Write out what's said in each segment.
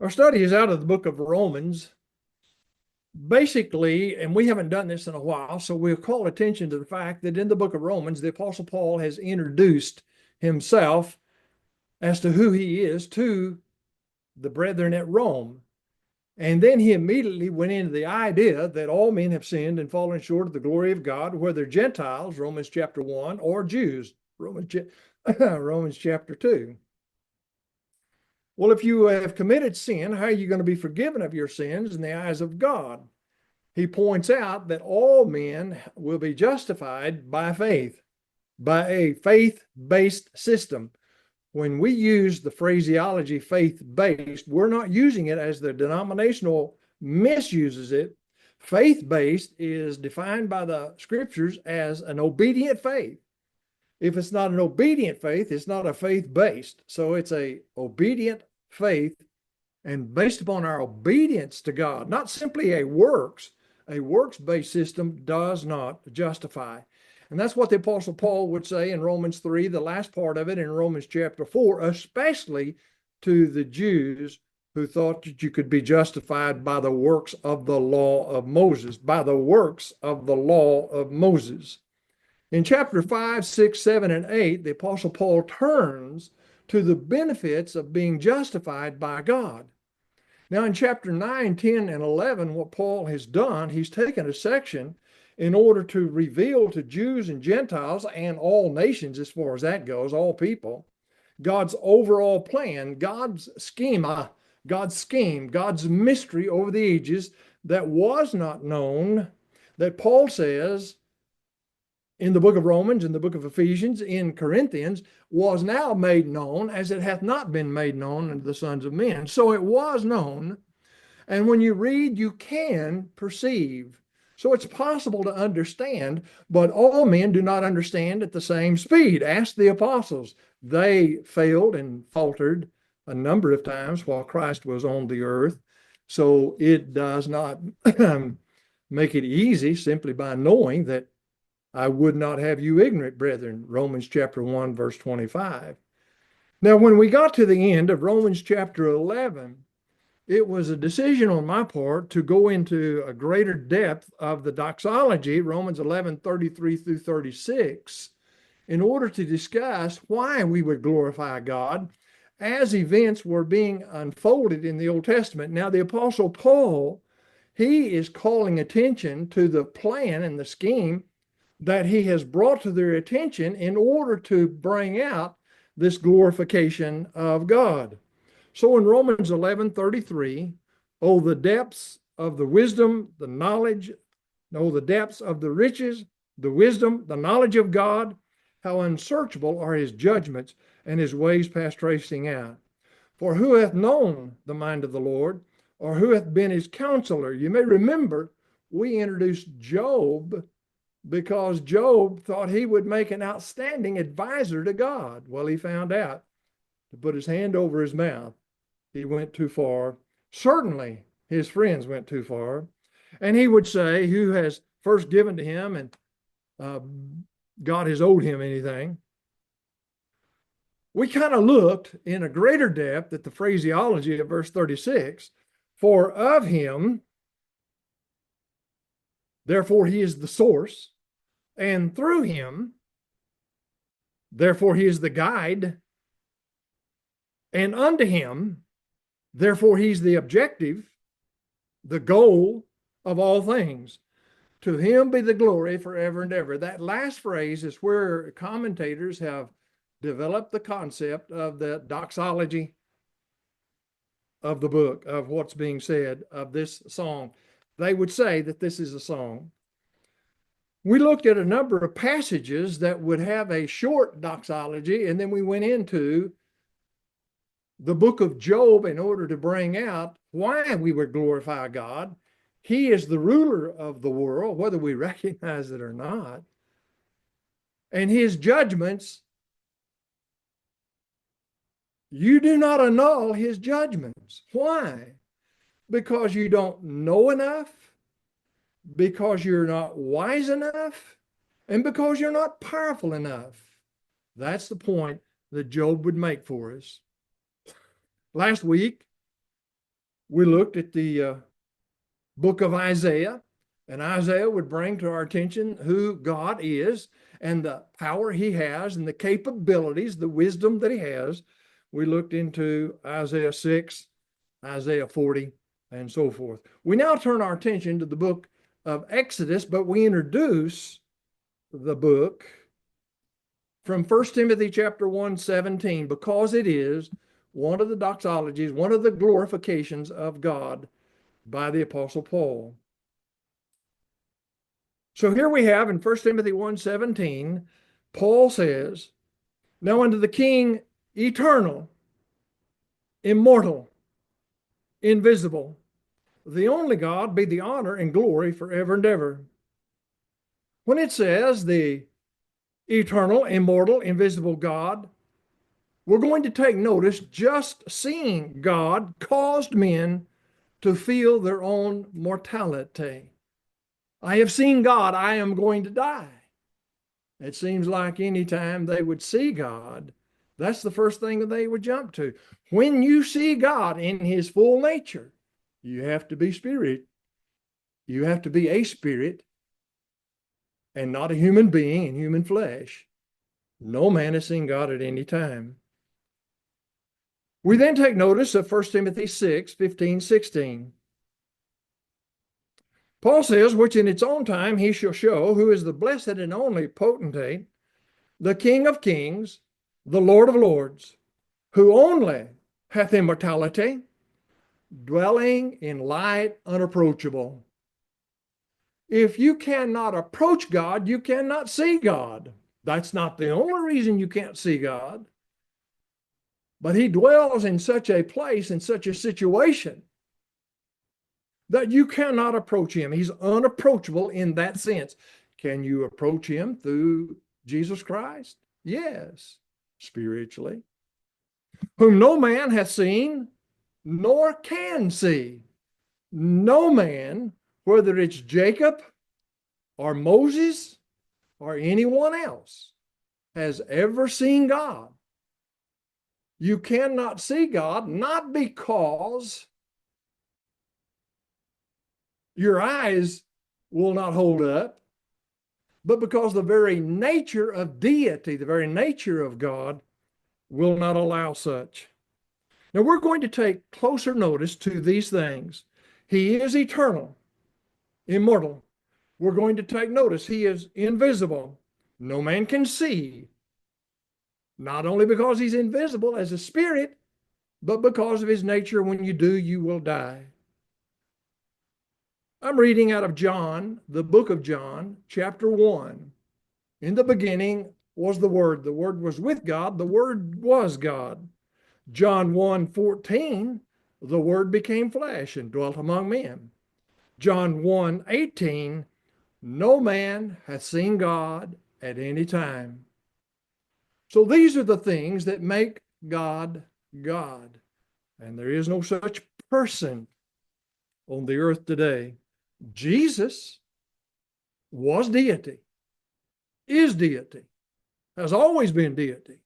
Our study is out of the book of Romans. Basically, and we haven't done this in a while, so we'll call attention to the fact that in the book of Romans, the Apostle Paul has introduced himself as to who he is to the brethren at Rome. And then he immediately went into the idea that all men have sinned and fallen short of the glory of God, whether Gentiles, Romans chapter 1, or Jews, Romans chapter 2. Well, if you have committed sin, how are you going to be forgiven of your sins in the eyes of God? He points out that all men will be justified by faith, by a faith-based system. When we use the phraseology faith-based, we're not using it as the denominational misuses it. Faith-based is defined by the scriptures as an obedient faith. If it's not an obedient faith, it's not a faith-based. So it's a obedient faith, and based upon our obedience to God, not simply a works-based system does not justify. And that's what the Apostle Paul would say in Romans 3, the last part of it in Romans chapter 4, especially to the Jews who thought that you could be justified by the works of the law of Moses, by the works of the law of Moses. In chapter 5, 6, 7, and 8, the Apostle Paul turns to the benefits of being justified by God. Now, in chapter 9, 10, and 11, what Paul has done, he's taken a section in order to reveal to Jews and Gentiles and all nations, as far as that goes, all people, God's overall plan, God's schema, God's scheme, God's mystery over the ages that was not known, that Paul says in the book of Romans, in the book of Ephesians, in Corinthians, was now made known as it hath not been made known unto the sons of men. So it was known, and when you read, you can perceive. So it's possible to understand, but all men do not understand at the same speed. Ask the apostles. They failed and faltered a number of times while Christ was on the earth. So it does not make it easy simply by knowing that I would not have you ignorant, brethren, Romans chapter 1, verse 25. Now, when we got to the end of Romans chapter 11, it was a decision on my part to go into a greater depth of the doxology, Romans 11, 33 through 36, in order to discuss why we would glorify God as events were being unfolded in the Old Testament. Now, the Apostle Paul, he is calling attention to the plan and the scheme that he has brought to their attention in order to bring out this glorification of God. So in Romans 11:33, oh, the depths of the wisdom, the knowledge, oh, the depths of the riches, the wisdom, the knowledge of God, how unsearchable are his judgments and his ways past tracing out. For who hath known the mind of the Lord, or who hath been his counselor? You may remember we introduced Job because Job thought he would make an outstanding advisor to God. Well, he found out to put his hand over his mouth, he went too far. Certainly, his friends went too far. And he would say, who has first given to him and God has owed him anything? We kind of looked in a greater depth at the phraseology of verse 36, for of him, therefore he is the source, and through him, therefore he is the guide, and unto him, therefore he's the objective, the goal of all things. To him be the glory forever and ever. That last phrase is where commentators have developed the concept of the doxology of the book, of what's being said of this song. They would say that this is a song. We looked at a number of passages that would have a short doxology, and then we went into the book of Job in order to bring out why we would glorify God. He is the ruler of the world, whether we recognize it or not. And his judgments, you do not annul his judgments. Why? Because you don't know enough, because you're not wise enough, and because you're not powerful enough. That's the point that Job would make for us. Last week, We looked at the book of Isaiah, and Isaiah would bring to our attention who God is and the power he has and the capabilities, the wisdom that he has. We looked into Isaiah 6, Isaiah 40, and so forth. We now turn our attention to the book of Exodus, but we introduce the book from 1 Timothy chapter 1:17, because it is one of the doxologies, one of the glorifications of God by the Apostle Paul. So here we have in 1 Timothy 1:17, Paul says, now unto the King eternal, immortal, invisible, the only God, be the honor and glory forever and ever. When it says the eternal, immortal, invisible God, we're going to take notice just seeing God caused men to feel their own mortality. I have seen God, I am going to die. It seems like any time they would see God, that's the first thing that they would jump to. When you see God in his full nature, you have to be spirit. You have to be a spirit and not a human being in human flesh. No man has seen God at any time. We then take notice of 1 Timothy 6:15-16. Paul says, which in its own time he shall show who is the blessed and only potentate, the King of kings, the Lord of lords, who only hath immortality, dwelling in light unapproachable. If you cannot approach God, you cannot see God. That's not the only reason you can't see God. But he dwells in such a place, in such a situation, that you cannot approach him. He's unapproachable in that sense. Can you approach him through Jesus Christ? Yes, spiritually. Whom no man hath seen, nor can see. No man, whether it's Jacob or Moses or anyone else, has ever seen God. You cannot see God, not because your eyes will not hold up, but because the very nature of deity, the very nature of God, will not allow such. Now we're going to take closer notice to these things. He is eternal, immortal. We're going to take notice he is invisible. No man can see. Not only because he's invisible as a spirit, but because of his nature. When you do, you will die. I'm reading out of John, the book of John, chapter 1. In the beginning was the Word. The Word was with God. The Word was God. John 1:14, the Word became flesh and dwelt among men. John 1:18, no man hath seen God at any time. So these are the things that make God God. And there is no such person on the earth today. Jesus was deity, is deity, has always been deity.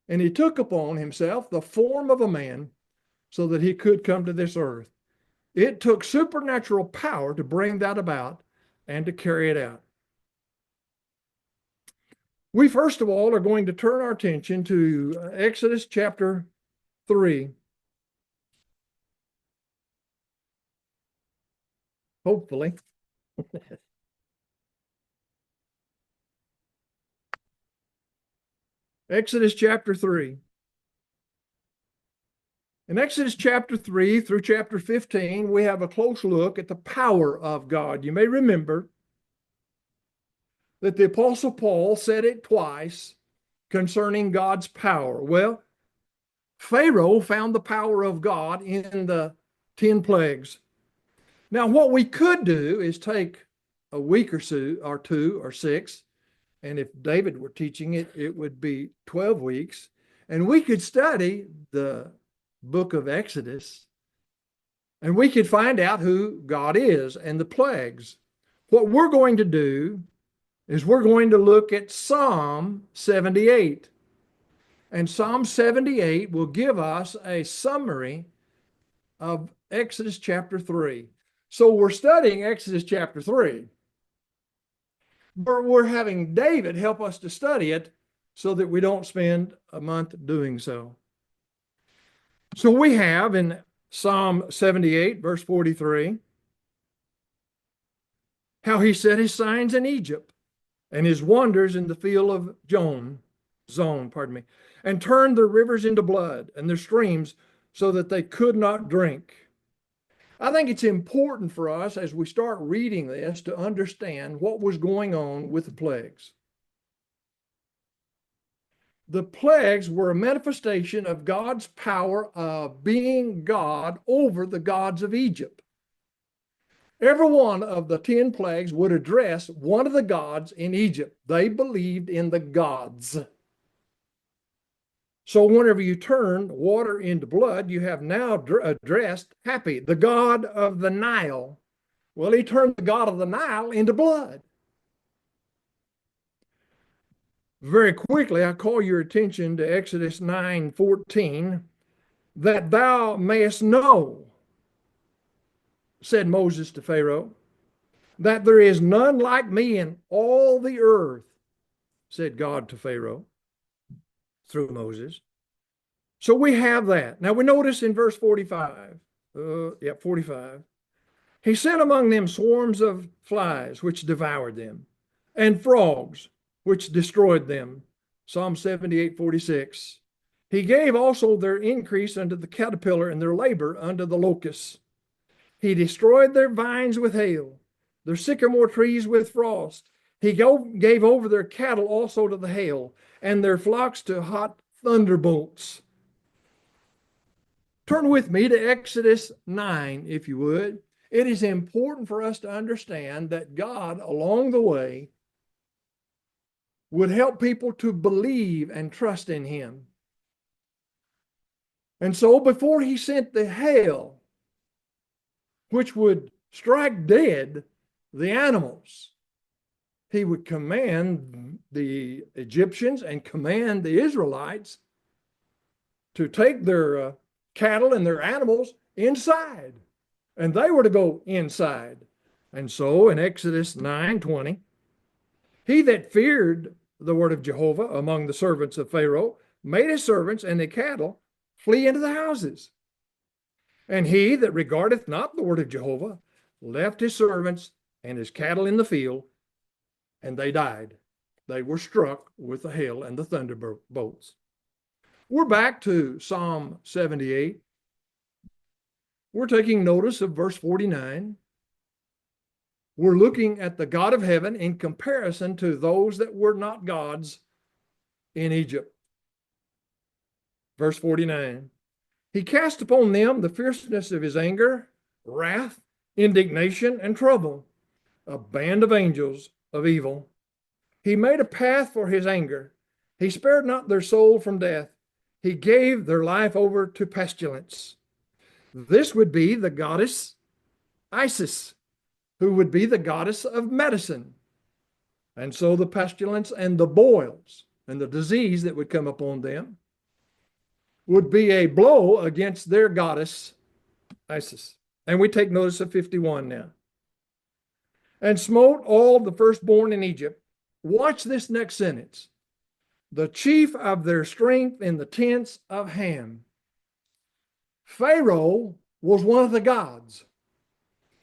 And he took upon himself the form of a man so that he could come to this earth. It took supernatural power to bring that about and to carry it out. We first of all are going to turn our attention to Exodus chapter 3. Hopefully. Exodus chapter 3. In Exodus chapter 3 through chapter 15, we have a close look at the power of God. You may remember that the Apostle Paul said it twice concerning God's power. Well, Pharaoh found the power of God in the 10 plagues. Now, what we could do is take a week or two or 6, and if David were teaching it, it would be 12 weeks, and we could study the book of Exodus, and we could find out who God is and the plagues. What we're going to do is we're going to look at Psalm 78. And Psalm 78 will give us a summary of Exodus chapter 3. So we're studying Exodus chapter 3. But we're having David help us to study it so that we don't spend a month doing so. So we have in Psalm 78, verse 43, how he set his signs in Egypt and his wonders in the field of Zone, and turned their rivers into blood and their streams so that they could not drink. I think it's important for us as we start reading this to understand what was going on with the plagues. The plagues were a manifestation of God's power of being God over the gods of Egypt. Every one of the 10 plagues would address one of the gods in Egypt. They believed in the gods. So whenever you turn water into blood, you have now addressed Hapi, the god of the Nile. Well, he turned the god of the Nile into blood. Very quickly, I call your attention to Exodus 9:14, that thou mayest know, said Moses to Pharaoh, that there is none like me in all the earth, said God to Pharaoh through Moses. So we have that. Now we notice in verse 45, 45, he sent among them swarms of flies, which devoured them, and frogs, which destroyed them. Psalm 78:46. He gave also their increase unto the caterpillar and their labor unto the locusts. He destroyed their vines with hail, their sycamore trees with frost. He gave over their cattle also to the hail, and their flocks to hot thunderbolts. Turn with me to Exodus 9, if you would. It is important for us to understand that God, along the way, would help people to believe and trust in him. And so before he sent the hail, which would strike dead the animals, he would command the Egyptians and command the Israelites to take their cattle and their animals inside. And they were to go inside. And so in Exodus 9:20, he that feared the word of Jehovah among the servants of Pharaoh made his servants and the cattle flee into the houses. And he that regardeth not the word of Jehovah left his servants and his cattle in the field, and they died. They were struck with the hail and the thunderbolts. We're back to Psalm 78. We're taking notice of verse 49. We're looking at the God of heaven in comparison to those that were not gods in Egypt. Verse 49. He cast upon them the fierceness of his anger, wrath, indignation, and trouble, a band of angels of evil. He made a path for his anger. He spared not their soul from death. He gave their life over to pestilence. This would be the goddess Isis, who would be the goddess of medicine. And so the pestilence and the boils and the disease that would come upon them would be a blow against their goddess Isis. And we take notice of 51 now. And smote all the firstborn in Egypt. Watch this next sentence. The chief of their strength in the tents of Ham. Pharaoh was one of the gods.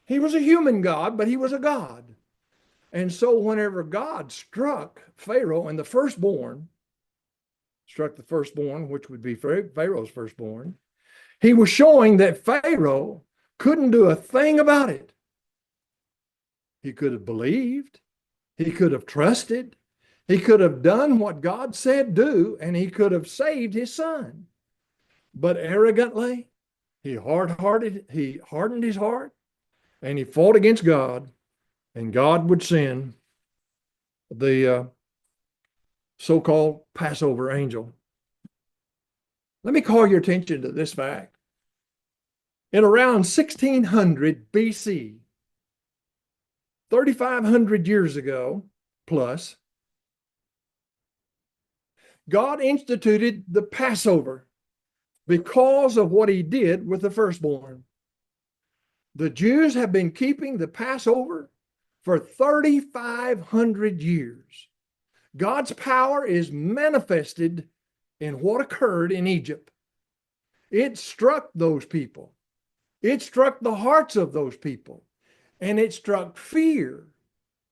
He was a human god, but he was a god. And so whenever God struck Pharaoh and the firstborn, which would be Pharaoh's firstborn, he was showing that Pharaoh couldn't do a thing about it. He could have believed, he could have trusted, he could have done what God said do, and he could have saved his son. But arrogantly, he hardened his heart, and he fought against God, and God would send the so-called Passover angel. Let me call your attention to this fact. In around 1600 BC, 3,500 years ago plus, God instituted the Passover because of what he did with the firstborn. The Jews have been keeping the Passover for 3,500 years. God's power is manifested in what occurred in Egypt. It struck those people. It struck the hearts of those people. And it struck fear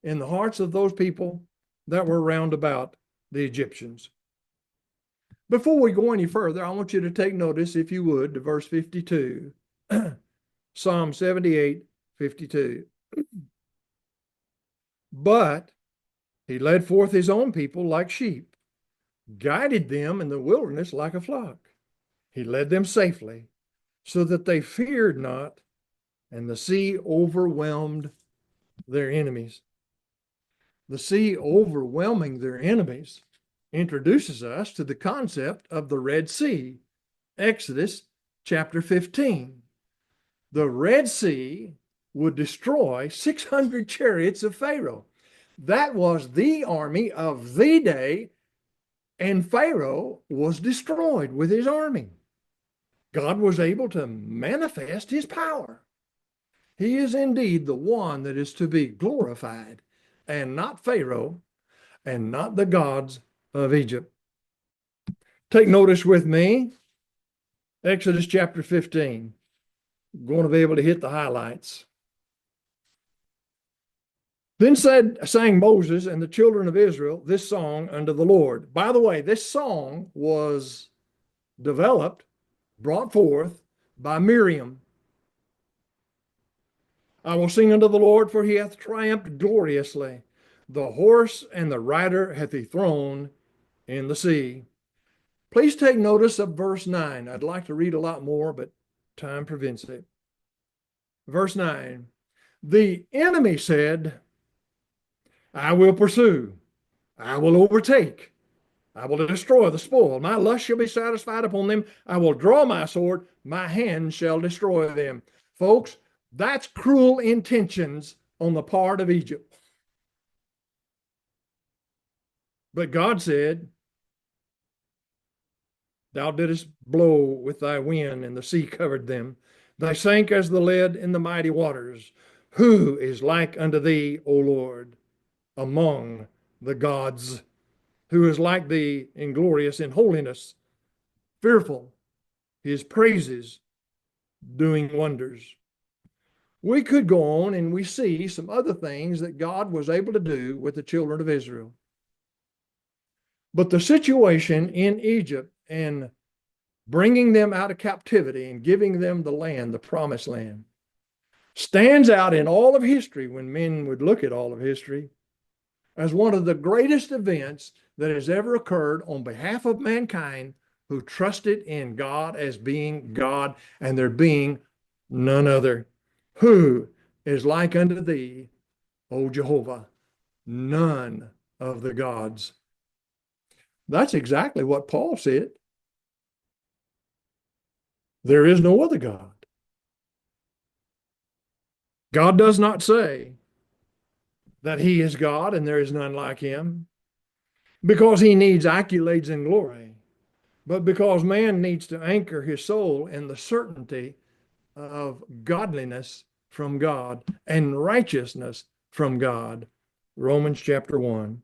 in the hearts of those people that were round about the Egyptians. Before we go any further, I want you to take notice, if you would, to verse 52, Psalm 78, 52. But he led forth his own people like sheep, guided them in the wilderness like a flock. He led them safely, so that they feared not, and the sea overwhelmed their enemies. The sea overwhelming their enemies introduces us to the concept of the Red Sea, Exodus chapter 15. The Red Sea would destroy 600 chariots of Pharaoh. That was the army of the day, and Pharaoh was destroyed with his army. God was able to manifest his power. He is indeed the one that is to be glorified, and not Pharaoh, and not the gods of Egypt. Take notice with me, Exodus chapter 15. I'm going to be able to hit the highlights. Then sang Moses and the children of Israel this song unto the Lord. By the way, this song was developed, brought forth by Miriam. I will sing unto the Lord, for he hath triumphed gloriously. The horse and the rider hath he thrown in the sea. Please take notice of verse 9. I'd like to read a lot more, but time prevents it. Verse 9. The enemy said, I will pursue, I will overtake, I will destroy the spoil. My lust shall be satisfied upon them. I will draw my sword, my hand shall destroy them. Folks, that's cruel intentions on the part of Egypt. But God said, thou didst blow with thy wind, and the sea covered them. They sank as the lead in the mighty waters. Who is like unto thee, O Lord, among the gods? Who is like thee in glorious in holiness, fearful, his praises doing wonders? We could go on and we see some other things that God was able to do with the children of Israel. But the situation in Egypt and bringing them out of captivity and giving them the land, the promised land, stands out in all of history, when men would look at all of history, as one of the greatest events that has ever occurred on behalf of mankind who trusted in God as being God, and there being none other. Who is like unto thee, O Jehovah? None of the gods. That's exactly what Paul said. There is no other God. God does not say that he is God and there is none like him because he needs accolades and glory, but because man needs to anchor his soul in the certainty of godliness from God and righteousness from God. Romans chapter 1.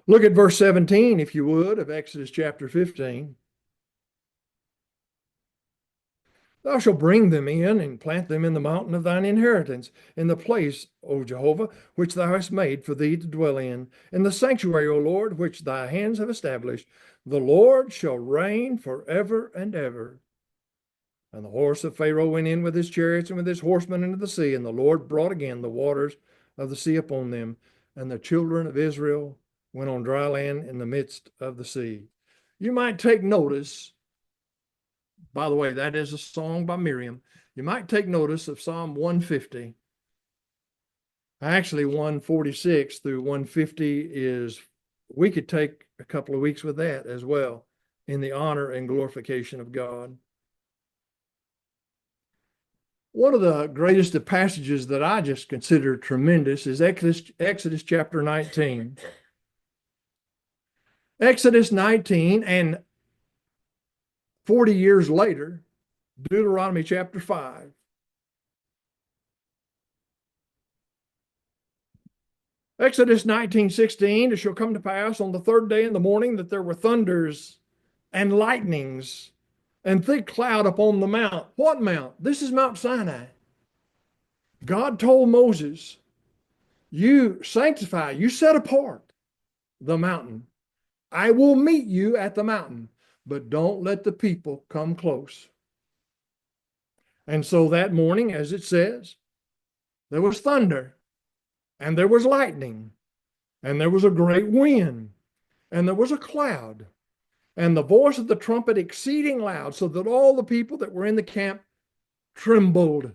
Look at verse 17, if you would, of Exodus chapter 15. Thou shalt bring them in and plant them in the mountain of thine inheritance, in the place, O Jehovah, which thou hast made for thee to dwell in the sanctuary, O Lord, which thy hands have established. The Lord shall reign forever and ever. And the horse of Pharaoh went in with his chariots and with his horsemen into the sea, and the Lord brought again the waters of the sea upon them, and the children of Israel went on dry land in the midst of the sea. You might take notice, by the way, that is a song by Miriam. You might take notice of Psalm 150. Actually, 146 through 150 is, we could take a couple of weeks with that as well, in the honor and glorification of God. One of the greatest of passages that I just consider tremendous is Exodus chapter 19. Exodus 19, and 40 years later, Deuteronomy chapter 5. Exodus 19:16, it shall come to pass on the third day in the morning that there were thunders and lightnings and thick cloud upon the mount. What mount? This is Mount Sinai. God told Moses, you sanctify, you set apart the mountain. I will meet you at the mountain, but don't let the people come close. And so that morning, as it says, there was thunder, and there was lightning, and there was a great wind, and there was a cloud, and the voice of the trumpet exceeding loud, so that all the people that were in the camp trembled.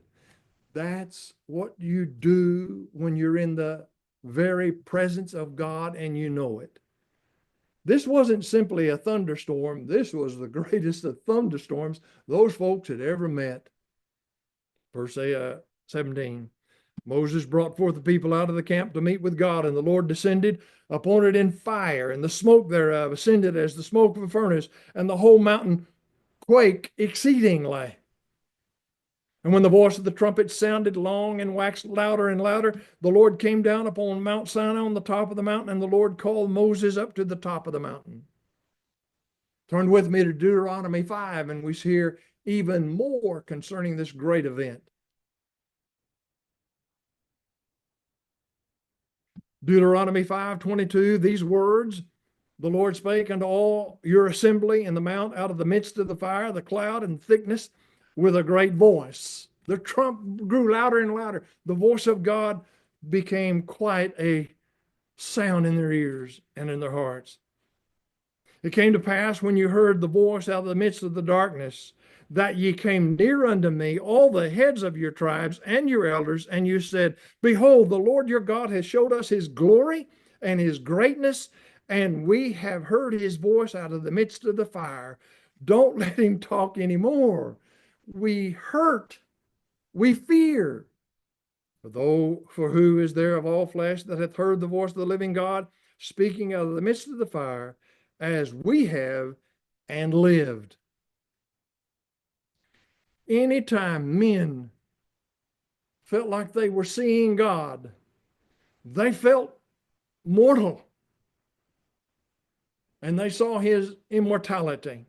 That's what you do when you're in the very presence of God and you know it. This wasn't simply a thunderstorm. This was the greatest of thunderstorms those folks had ever met. Verse 17, Moses brought forth the people out of the camp to meet with God, and the Lord descended upon it in fire, and the smoke thereof ascended as the smoke of a furnace, and the whole mountain quaked exceedingly. And when the voice of the trumpet sounded long and waxed louder and louder, the Lord came down upon Mount Sinai on the top of the mountain, and the Lord called Moses up to the top of the mountain. Turn with me to Deuteronomy 5, and we hear even more concerning this great event. Deuteronomy 5:22, these words the Lord spake unto all your assembly in the mount out of the midst of the fire, the cloud, and thickness, with a great voice. The trump grew louder and louder. The voice of God became quite a sound in their ears and in their hearts. It came to pass when you heard the voice out of the midst of the darkness, that ye came near unto me, all the heads of your tribes and your elders, and you said, behold, the Lord your God has showed us his glory and his greatness, and we have heard his voice out of the midst of the fire. Don't let him talk anymore. We hurt, we fear. For who is there of all flesh that hath heard the voice of the living God speaking out of the midst of the fire, as we have, and lived? Anytime men felt like they were seeing God, they felt mortal, and they saw his immortality.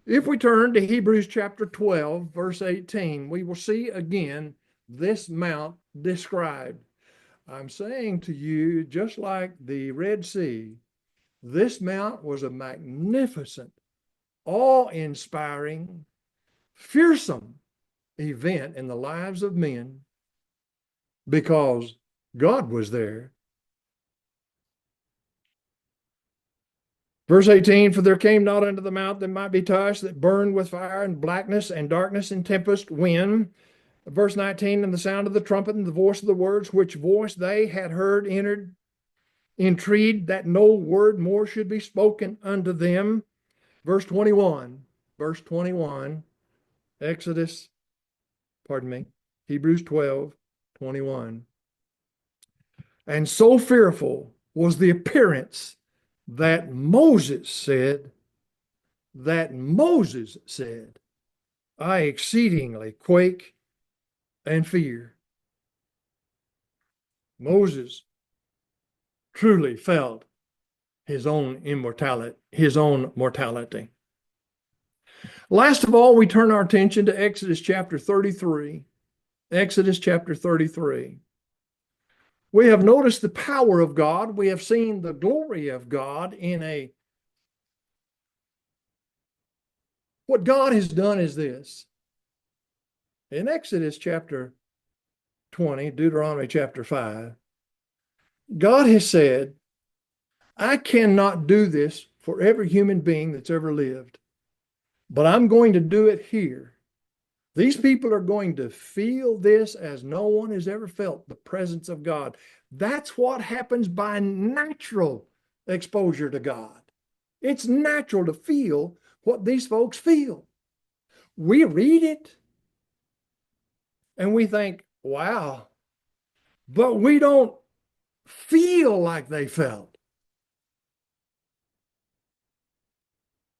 If we turn to Hebrews chapter 12, verse 18, we will see again this mount described. I'm saying to you, just like the Red Sea, this mount was a magnificent, awe-inspiring, fearsome event in the lives of men because God was there. Verse 18, for there came not unto the mount that might be touched, that burned with fire and blackness and darkness and tempest, wind. Verse 19, and the sound of the trumpet and the voice of the words, which voice they had heard entered, entreated that no word more should be spoken unto them. Verse 21, Hebrews 12, 21. And so fearful was the appearance that Moses said, I exceedingly quake and fear. Moses truly felt his own immortality, his own mortality. Last of all, we turn our attention to Exodus chapter 33. Exodus chapter 33. We have noticed the power of God. We have seen the glory of God what God has done is this. In Exodus chapter 20, Deuteronomy chapter 5, God has said, I cannot do this for every human being that's ever lived, but I'm going to do it here. These people are going to feel this as no one has ever felt the presence of God. That's what happens by natural exposure to God. It's natural to feel what these folks feel. We read it and we think, wow, but we don't feel like they felt.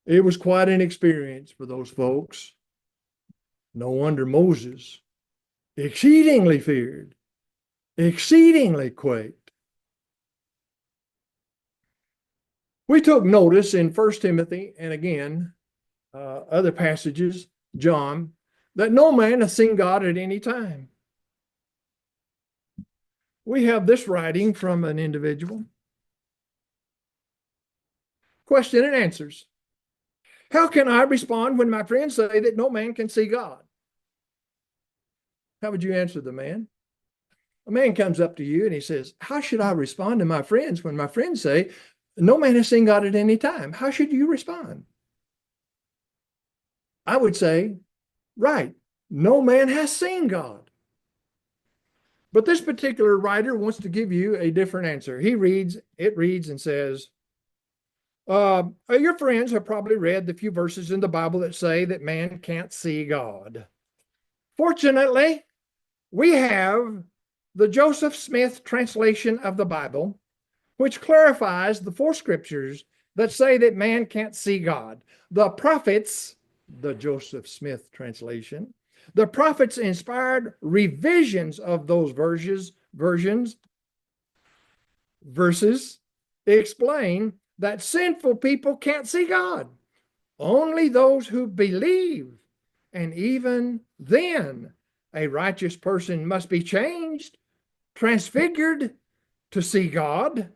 It was quite an experience for those folks. No wonder Moses exceedingly feared, exceedingly quaked. We took notice in 1 Timothy and again, other passages, John, that no man hath seen God at any time. We have this writing from an individual. Question and answers. How can I respond when my friends say that no man can see God? How would you answer the man? A man comes up to you and he says, how should I respond to my friends when my friends say, no man has seen God at any time? How should you respond? I would say, right, no man has seen God. But this particular writer wants to give you a different answer. It reads and says, your friends have probably read the few verses in the Bible that say that man can't see God. Fortunately, we have the Joseph Smith translation of the Bible, which clarifies the 4 scriptures that say that man can't see God. The prophets, the Joseph Smith translation, the prophets inspired revisions of those verses explain that sinful people can't see God. Only those who believe, and even then, a righteous person must be changed, transfigured to see God.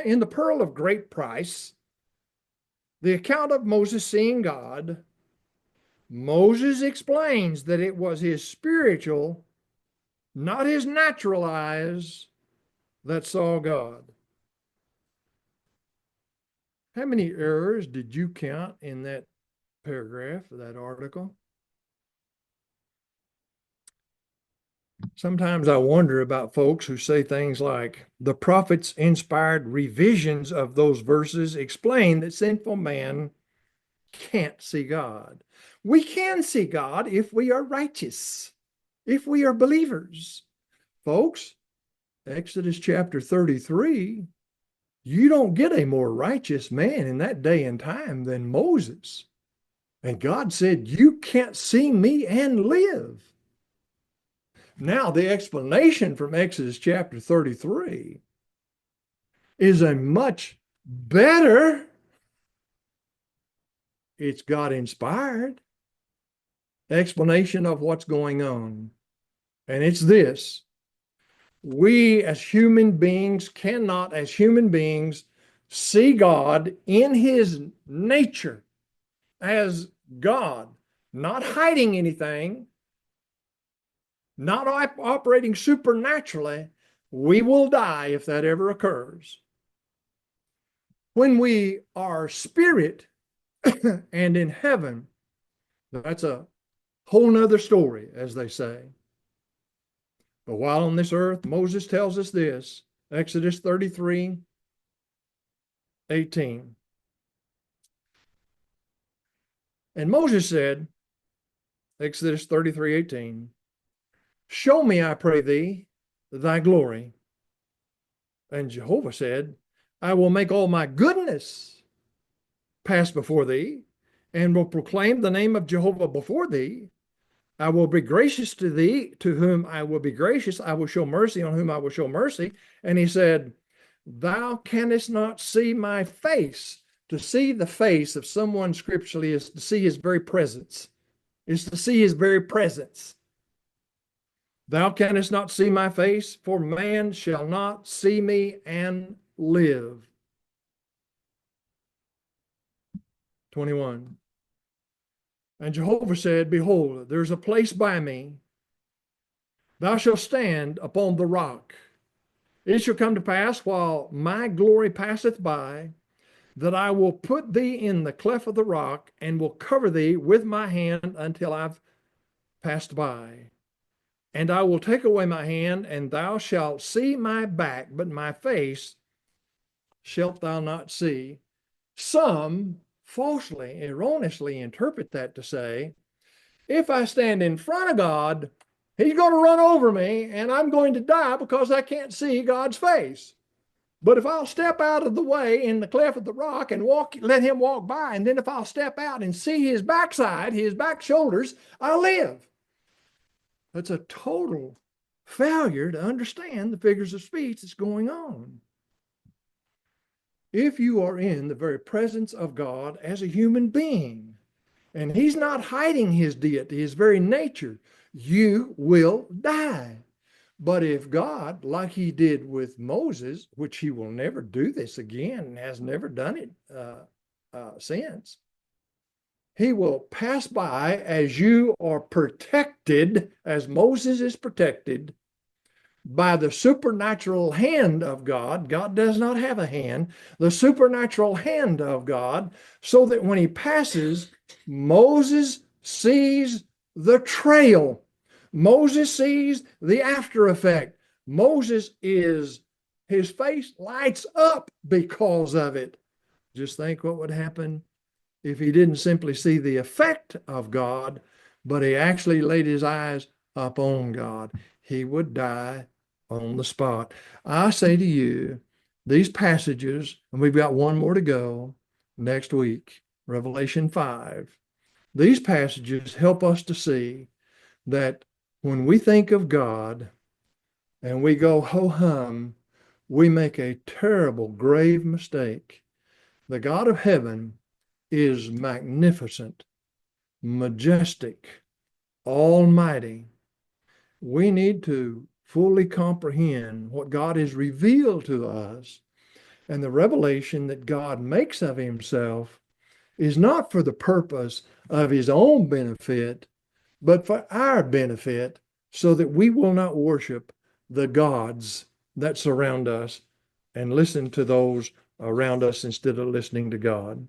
In the Pearl of Great Price, the account of Moses seeing God, Moses explains that it was his spiritual, not his natural eyes that saw God. How many errors did you count in that paragraph of that article? Sometimes I wonder about folks who say things like, the prophets inspired revisions of those verses explain that sinful man can't see God. We can see God if we are righteous, if we are believers. Folks, Exodus chapter 33, you don't get a more righteous man in that day and time than Moses. And God said, you can't see me and live. Now, the explanation from Exodus chapter 33 is a much better, it's God inspired explanation of what's going on. And it's this: we as human beings cannot, as human beings, see God in his nature as God, not hiding anything, not operating supernaturally. We will die if that ever occurs. When we are spirit and in heaven, that's a whole nother story, as they say. But while on this earth, Moses tells us this, Exodus 33:18. And Moses said, Exodus 33:18, show me, I pray thee, thy glory. And Jehovah said, I will make all my goodness pass before thee, and will proclaim the name of Jehovah before thee. I will be gracious to thee, to whom I will be gracious. I will show mercy on whom I will show mercy. And he said, thou canst not see my face. To see the face of someone scripturally is to see his very presence, is to see his very presence. Thou canst not see my face, for man shall not see me and live. 21. And Jehovah said, behold, there's a place by me. Thou shalt stand upon the rock. It shall come to pass while my glory passeth by, that I will put thee in the cleft of the rock, and will cover thee with my hand until I've passed by. And I will take away my hand, and thou shalt see my back, but my face shalt thou not see. Some falsely, erroneously interpret that to say, if I stand in front of God, he's going to run over me and I'm going to die because I can't see God's face. But if I'll step out of the way in the cleft of the rock and walk, let him walk by, and then if I'll step out and see his backside, his back shoulders, I'll live. That's a total failure to understand the figures of speech that's going on. If you are in the very presence of God as a human being, and he's not hiding his deity, his very nature, you will die. But if God, like he did with Moses, which he will never do this again and has never done it since, he will pass by as you are protected, as Moses is protected by the supernatural hand of God. God does not have a hand, the supernatural hand of God, so that when he passes, Moses sees the trail. Moses sees the after effect. His face lights up because of it. Just think what would happen if he didn't simply see the effect of God, but he actually laid his eyes upon God. He would die on the spot. I say to you, these passages, and we've got one more to go next week, Revelation 5. These passages help us to see that when we think of God and we go ho hum, we make a terrible, grave mistake. The God of heaven is magnificent, majestic, almighty. We need to fully comprehend what God has revealed to us, and the revelation that God makes of himself is not for the purpose of his own benefit, but for our benefit, so that we will not worship the gods that surround us and listen to those around us instead of listening to God.